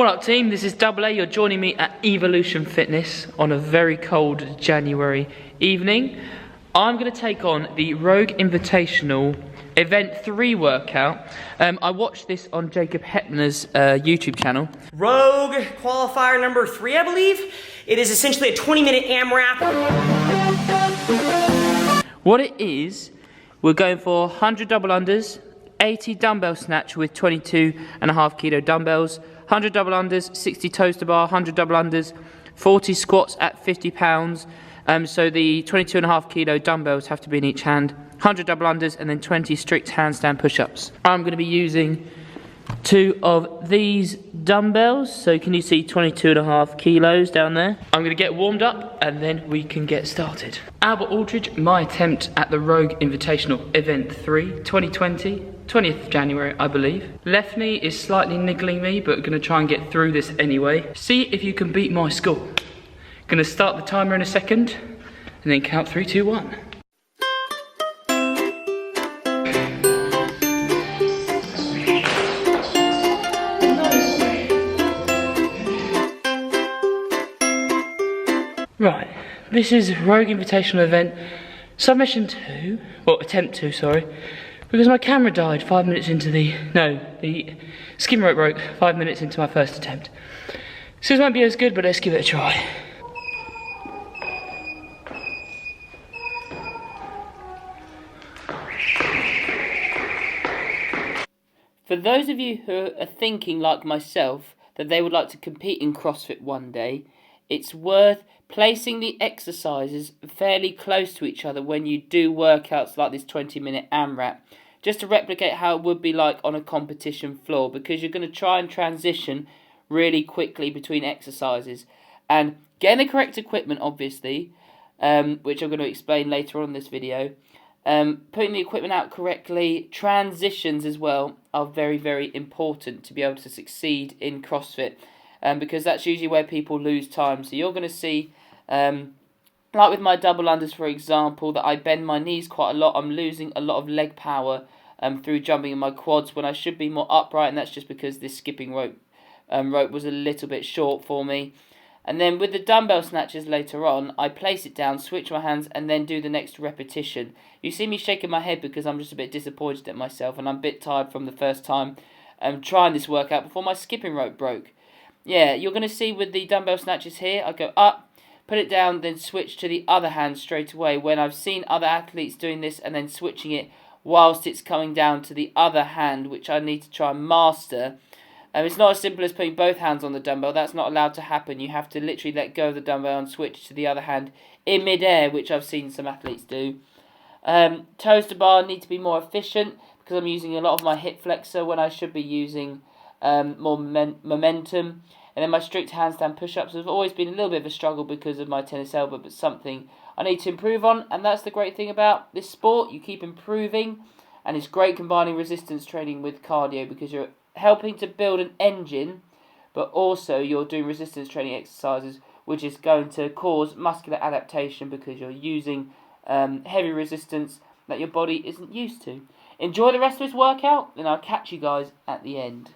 What up team, this is Double A. You're joining me at Evolution Fitness on a very cold January evening. I'm going to take on the Rogue Invitational Event 3 workout. I watched this on Jacob Heppner's YouTube channel. Rogue qualifier number 3, I believe. It is essentially a 20-minute AMRAP. What it is, we're going for 100 double unders, 80 dumbbell snatch with 22.5 kilo dumbbells, 100 double unders, 60 toes to bar, 100 double unders, 40 squats at 50 pounds. So the 22.5 kilo dumbbells have to be in each hand, 100 double unders, and then 20 strict handstand push-ups. I'm going to be using 2 of these dumbbells. So can you see 22.5 kilos down there? I'm going to get warmed up and then we can get started. Albert Aldridge, my attempt at the Rogue Invitational Event 3 2020, 20th January I believe. Left knee is slightly niggling me, but I'm going to try and get through this anyway. See if you can beat my score. Going to start the timer in a second and then count 3, 2, 1. Right, this is Rogue Invitational Event Submission 2, well attempt 2, sorry, because my camera died 5 minutes into the skim rope broke 5 minutes into my first attempt. So this won't be as good, but let's give it a try. For those of you who are thinking like myself that they would like to compete in CrossFit one day, it's worth placing the exercises fairly close to each other when you do workouts like this 20-minute AMRAP, just to replicate how it would be like on a competition floor, because you're going to try and transition really quickly between exercises. And getting the correct equipment, obviously, which I'm going to explain later on in this video, putting the equipment out correctly, transitions as well are very, very important to be able to succeed in CrossFit. Because that's usually where people lose time. So you're going to see, like with my double unders, for example, that I bend my knees quite a lot. I'm losing a lot of leg power through jumping in my quads when I should be more upright, and that's just because this skipping rope was a little bit short for me. And then with the dumbbell snatches later on, I place it down, switch my hands, and then do the next repetition. You see me shaking my head because I'm just a bit disappointed at myself, and I'm a bit tired from the first time trying this workout before my skipping rope broke. Yeah, you're going to see with the dumbbell snatches here, I go up, put it down, then switch to the other hand straight away, when I've seen other athletes doing this and then switching it whilst it's coming down to the other hand, which I need to try and master. It's not as simple as putting both hands on the dumbbell. That's not allowed to happen. You have to literally let go of the dumbbell and switch to the other hand in mid-air, which I've seen some athletes do. Toes to bar need to be more efficient because I'm using a lot of my hip flexor when I should be using more momentum. And then my strict handstand push-ups have always been a little bit of a struggle because of my tennis elbow, but something I need to improve on. And that's the great thing about this sport. You keep improving, and it's great combining resistance training with cardio because you're helping to build an engine, but also you're doing resistance training exercises, which is going to cause muscular adaptation because you're using heavy resistance that your body isn't used to. Enjoy the rest of this workout, and I'll catch you guys at the end.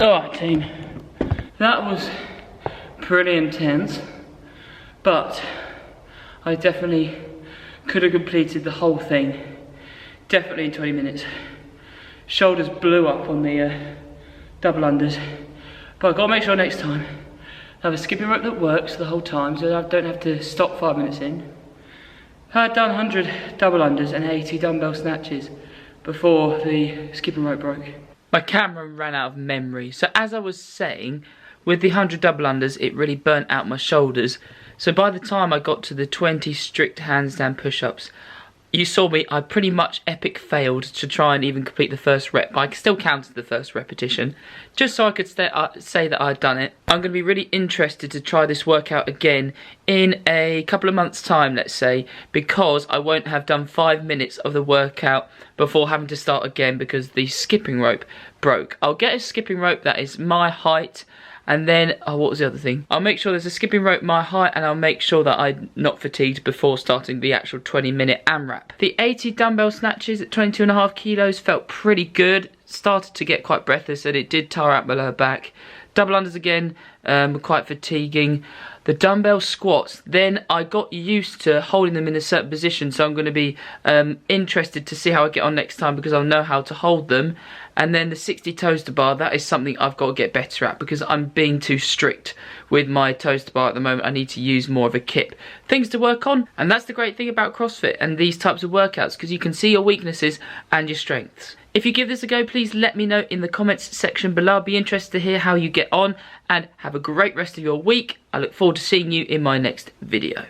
Alright team, that was pretty intense, but I definitely could have completed the whole thing, definitely in 20 minutes. Shoulders blew up on the double unders, but I've got to make sure next time I have a skipping rope that works the whole time, so I don't have to stop 5 minutes in. I had done 100 double unders and 80 dumbbell snatches before the skipping rope broke. My camera ran out of memory, so as I was saying, with the 100 double unders, it really burnt out my shoulders. So by the time I got to the 20 strict handstand push-ups, you saw me, I pretty much epic failed to try and even complete the first rep. I still counted the first repetition, just so I could say that I'd done it. I'm going to be really interested to try this workout again in a couple of months' time, let's say, because I won't have done 5 minutes of the workout before having to start again because the skipping rope broke. I'll get a skipping rope that is my height, and then, oh, what was the other thing? I'll make sure there's a skipping rope my height, and I'll make sure that I'm not fatigued before starting the actual 20-minute AMRAP. The 80 dumbbell snatches at 22.5 kilos felt pretty good. Started to get quite breathless, and it did tire out my lower back. Double unders again, quite fatiguing. The dumbbell squats, then I got used to holding them in a certain position, so I'm going to be interested to see how I get on next time because I'll know how to hold them. And then the 60 toes to bar, that is something I've got to get better at because I'm being too strict with my toes to bar at the moment. I need to use more of a kip. Things to work on, and that's the great thing about CrossFit and these types of workouts because you can see your weaknesses and your strengths. If you give this a go, please let me know in the comments section below. I'll be interested to hear how you get on, and have a great rest of your week. I look forward to seeing you in my next video.